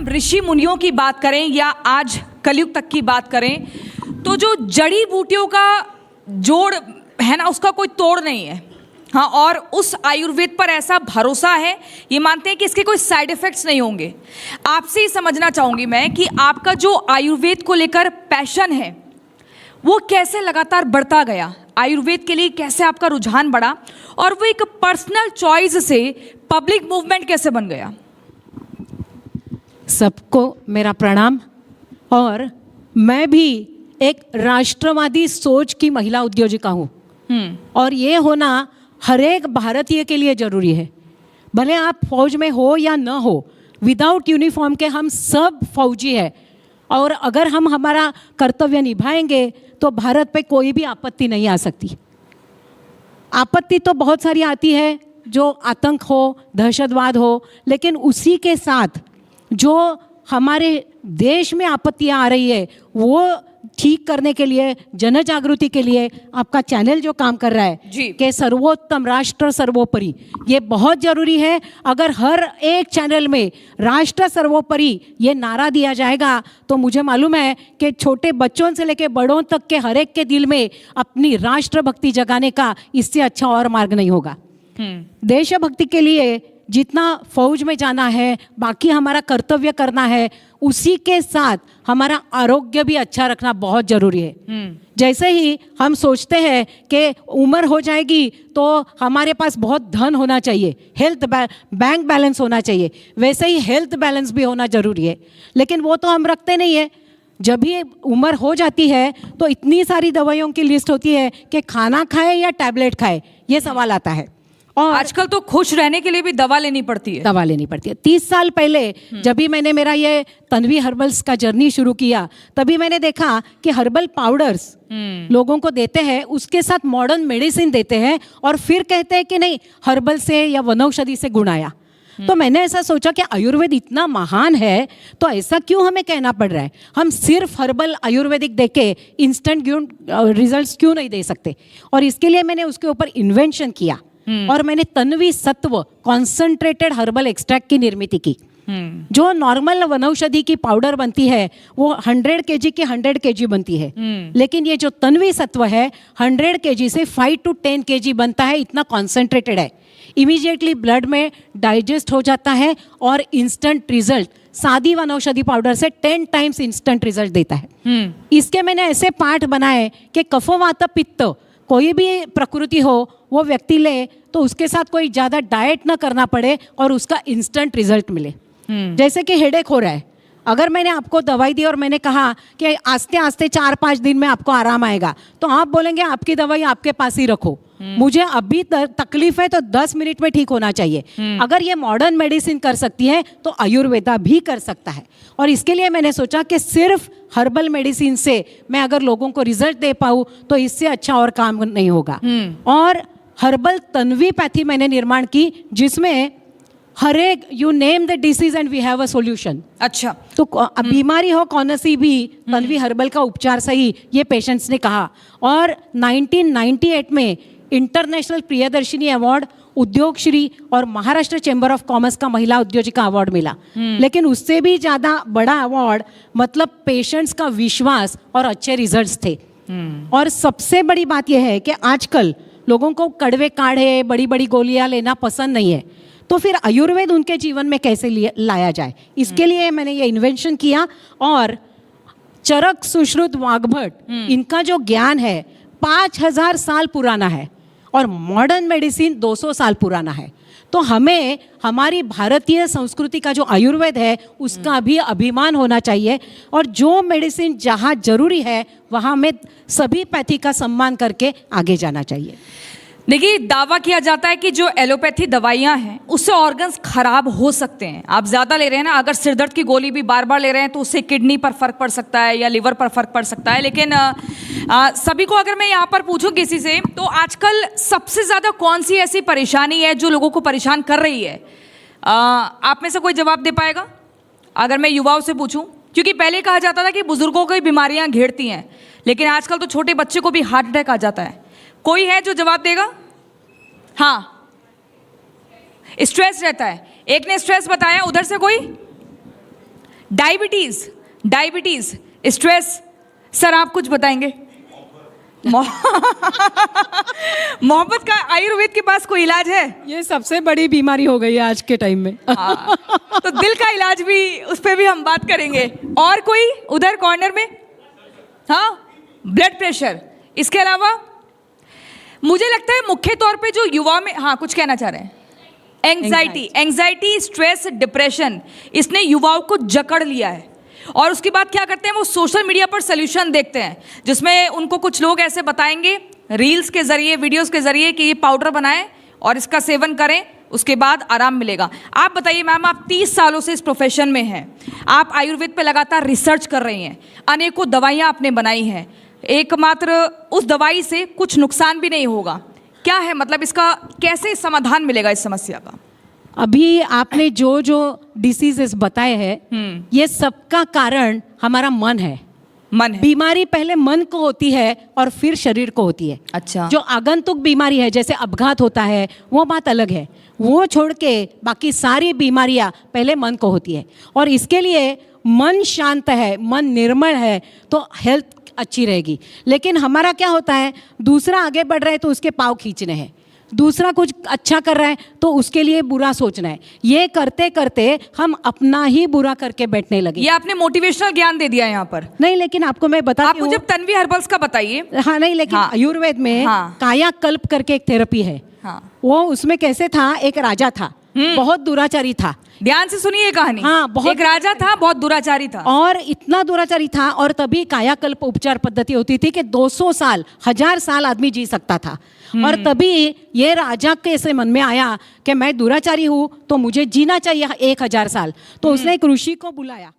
हम ऋषि मुनियों की बात करें या आज कलयुग तक की बात करें तो जो जड़ी बूटियों का जोड़ है ना, उसका कोई तोड़ नहीं है। हाँ, और उस आयुर्वेद पर ऐसा भरोसा है, ये मानते हैं कि इसके कोई साइड इफ़ेक्ट्स नहीं होंगे। आपसे ही समझना चाहूँगी मैं कि आपका जो आयुर्वेद को लेकर पैशन है वो कैसे लगातार बढ़ता गया, आयुर्वेद के लिए कैसे आपका रुझान बढ़ा और वो एक पर्सनल चॉइस से पब्लिक मूवमेंट कैसे बन गया। सबको मेरा प्रणाम। और मैं भी एक राष्ट्रवादी सोच की महिला उद्योजिका हूँ और ये होना हर एक भारतीय के लिए ज़रूरी है। भले आप फौज में हो या न हो, विदाउट यूनिफॉर्म के हम सब फौजी हैं और अगर हम हमारा कर्तव्य निभाएंगे तो भारत पे कोई भी आपत्ति नहीं आ सकती। आपत्ति तो बहुत सारी आती है, जो आतंक हो, दहशतवाद हो, लेकिन उसी के साथ जो हमारे देश में आपत्तियां आ रही है वो ठीक करने के लिए, जन जागृति के लिए आपका चैनल जो काम कर रहा है जी। कि सर्वोत्तम राष्ट्र सर्वोपरि, ये बहुत ज़रूरी है। अगर हर एक चैनल में राष्ट्र सर्वोपरि ये नारा दिया जाएगा तो मुझे मालूम है कि छोटे बच्चों से लेकर बड़ों तक के हर एक के दिल में अपनी राष्ट्रभक्ति जगाने का इससे अच्छा और मार्ग नहीं होगा। देशभक्ति के लिए जितना फौज में जाना है, बाकी हमारा कर्तव्य करना है, उसी के साथ हमारा आरोग्य भी अच्छा रखना बहुत जरूरी है। जैसे ही हम सोचते हैं कि उम्र हो जाएगी तो हमारे पास बहुत धन होना चाहिए, हेल्थ बैंक बैलेंस होना चाहिए, वैसे ही हेल्थ बैलेंस भी होना जरूरी है, लेकिन वो तो हम रखते नहीं है। जब भी उम्र हो जाती है तो इतनी सारी दवाइयों की लिस्ट होती है कि खाना खाए या टैबलेट खाए, ये सवाल आता है। और आजकल तो खुश रहने के लिए भी दवा लेनी पड़ती है। 30 साल पहले जब भी मैंने मेरा ये तन्वी हर्बल्स का जर्नी शुरू किया, तभी मैंने देखा कि हर्बल पाउडर्स लोगों को देते हैं, उसके साथ मॉडर्न मेडिसिन देते हैं और फिर कहते हैं कि नहीं, हर्बल से या वनौषधि से गुण आया। तो मैंने ऐसा सोचा कि आयुर्वेद इतना महान है तो ऐसा क्यों हमें कहना पड़ रहा है, हम सिर्फ हर्बल आयुर्वेदिक देके इंस्टेंट रिजल्ट्स क्यों नहीं दे सकते। और इसके लिए मैंने उसके ऊपर इन्वेंशन किया और मैंने तन्वी सत्व कॉन्सेंट्रेटेड हर्बल एक्सट्रैक्ट की निर्मित की। जो नॉर्मल वनौषधि की पाउडर बनती है वो 100 kg की 100 kg बनती है, लेकिन ये जो तन्वी सत्व है 100 kg से 5 to 10 kg बनता है, इतना कॉन्सेंट्रेटेड है। इमीडिएटली ब्लड में डाइजेस्ट हो जाता है और इंस्टेंट रिजल्ट सादी वनौषधि पाउडर से 10 टाइम्स इंस्टेंट रिजल्ट देता है। इसके मैंने ऐसे पार्ट बनाए कि कफवात पित्त कोई भी प्रकृति हो वो व्यक्ति ले तो उसके साथ कोई ज़्यादा डाइट ना करना पड़े और उसका इंस्टेंट रिजल्ट मिले। जैसे कि हेडेक हो रहा है, अगर मैंने आपको दवाई दी और मैंने कहा कि आस्ते आस्ते 4-5 दिन में आपको आराम आएगा, तो आप बोलेंगे आपकी दवाई आपके पास ही रखो, मुझे अभी तकलीफ है तो 10 मिनट में ठीक होना चाहिए। अगर ये मॉडर्न मेडिसिन कर सकती है तो आयुर्वेदा भी कर सकता है। और इसके लिए मैंने सोचा कि सिर्फ हर्बल मेडिसिन से मैं अगर लोगों को रिजल्ट दे पाऊँ तो इससे अच्छा और काम नहीं होगा। और हर्बल तन्वीपैथी मैंने निर्माण की, जिसमें हर एक you name the disease and we have a solution. अच्छा, तो बीमारी हो कौन सी भी, तन्वी हर्बल का उपचार सही, ये पेशेंट्स ने कहा। और 1998 में इंटरनेशनल प्रियदर्शिनी अवार्ड, उद्योग श्री और महाराष्ट्र चैम्बर ऑफ कॉमर्स का महिला उद्योजिका अवार्ड मिला। लेकिन उससे भी ज़्यादा बड़ा अवार्ड मतलब पेशेंट्स का विश्वास और अच्छे रिजल्ट्स थे। और सबसे बड़ी बात यह है कि आजकल लोगों को कड़वे काढ़े, बड़ी बड़ी गोलियां लेना पसंद नहीं है, तो फिर आयुर्वेद उनके जीवन में कैसे लाया जाए, इसके लिए मैंने ये इन्वेंशन किया। और चरक सुश्रुत वाग्भट, इनका जो ज्ञान है 5000 साल पुराना है और मॉडर्न मेडिसिन 200 साल पुराना है। तो हमें हमारी भारतीय संस्कृति का जो आयुर्वेद है उसका भी अभिमान होना चाहिए और जो मेडिसिन जहाँ जरूरी है वहाँ में सभी पैथी का सम्मान करके आगे जाना चाहिए। देखिए, दावा किया जाता है कि जो एलोपैथी दवाइयाँ हैं उससे ऑर्गन्स खराब हो सकते हैं। आप ज़्यादा ले रहे हैं ना, अगर सिरदर्द की गोली भी बार बार ले रहे हैं तो उससे किडनी पर फर्क पड़ सकता है या लिवर पर फर्क पड़ सकता है। लेकिन सभी को अगर मैं यहाँ पर पूछूं किसी से, तो आजकल सबसे ज़्यादा कौन सी ऐसी परेशानी है जो लोगों को परेशान कर रही है? आप में से कोई जवाब दे पाएगा अगर मैं युवाओं से पूछूं? क्योंकि पहले कहा जाता था कि बुजुर्गों को ही बीमारियाँ घेरती हैं, लेकिन आजकल तो छोटे बच्चे को भी हार्ट अटैक आ जाता है। कोई है जो जवाब देगा? हाँ, स्ट्रेस रहता है। एक ने स्ट्रेस बताया, उधर से कोई? डायबिटीज, डायबिटीज, स्ट्रेस, सर आप कुछ बताएंगे? मोहब्बत का आयुर्वेद के पास कोई इलाज है? ये सबसे बड़ी बीमारी हो गई है आज के टाइम में। हाँ, तो दिल का इलाज भी, उस पर भी हम बात करेंगे। और कोई उधर कॉर्नर में? हाँ, ब्लड प्रेशर। इसके अलावा मुझे लगता है मुख्य तौर पे जो युवा में, हाँ कुछ कहना चाह रहे हैं? एंग्जाइटी, एंग्जाइटी, स्ट्रेस, डिप्रेशन, इसने युवाओं को जकड़ लिया है। और उसके बाद क्या करते हैं, वो सोशल मीडिया पर सोल्यूशन देखते हैं, जिसमें उनको कुछ लोग ऐसे बताएंगे रील्स के जरिए, वीडियोस के जरिए कि ये पाउडर बनाएं और इसका सेवन करें, उसके बाद आराम मिलेगा। आप बताइए मैम, आप 30 सालों से इस प्रोफेशन में हैं, आप आयुर्वेद पे लगातार रिसर्च कर रही हैं, अनेकों दवाइयाँ आपने बनाई हैं, एकमात्र उस दवाई से कुछ नुकसान भी नहीं होगा, क्या है मतलब इसका कैसे समाधान मिलेगा इस समस्या का? अभी आपने जो जो डिसीजेस बताए हैं, ये सबका कारण हमारा मन है। मन है। बीमारी पहले मन को होती है और फिर शरीर को होती है। अच्छा। जो आगंतुक बीमारी है, जैसे अपघात होता है, वो बात अलग है। वो छोड़ के बाकी सारी बीमारियां पहले मन को होती है। और इसके लिए मन शांत है, मन निर्मल है, तो हेल्थ अच्छी रहेगी। लेकिन हमारा क्या होता है, दूसरा आगे बढ़ रहा है तो उसके पाँव खींचने हैं, दूसरा कुछ अच्छा कर रहा है तो उसके लिए बुरा सोचना है। ये करते करते हम अपना ही बुरा करके बैठने लगे। ये आपने मोटिवेशनल ज्ञान दे दिया यहाँ पर। नहीं, लेकिन आपको मैं आप बताती हूँ। मुझे तन्वी हर्बल्स का बताइए। हाँ, नहीं, लेकिन हाँ। आयुर्वेद में हाँ। कायाकल्प करके एक थेरेपी है। हाँ। वो उसमें कैसे था, एक राजा था, बहुत दुराचारी था। ध्यान से सुनिए कहानी। हाँ, बहुत। एक राजा था, बहुत दुराचारी था। और इतना दुराचारी था, और तभी कायाकल्प उपचार पद्धति होती थी कि 200 साल, 1000 साल आदमी जी सकता था। और तभी ये राजा के ऐसे मन में आया कि मैं दुराचारी हूँ तो मुझे जीना चाहिए 1000 साल। तो उसने एक ऋषि को बुलाया।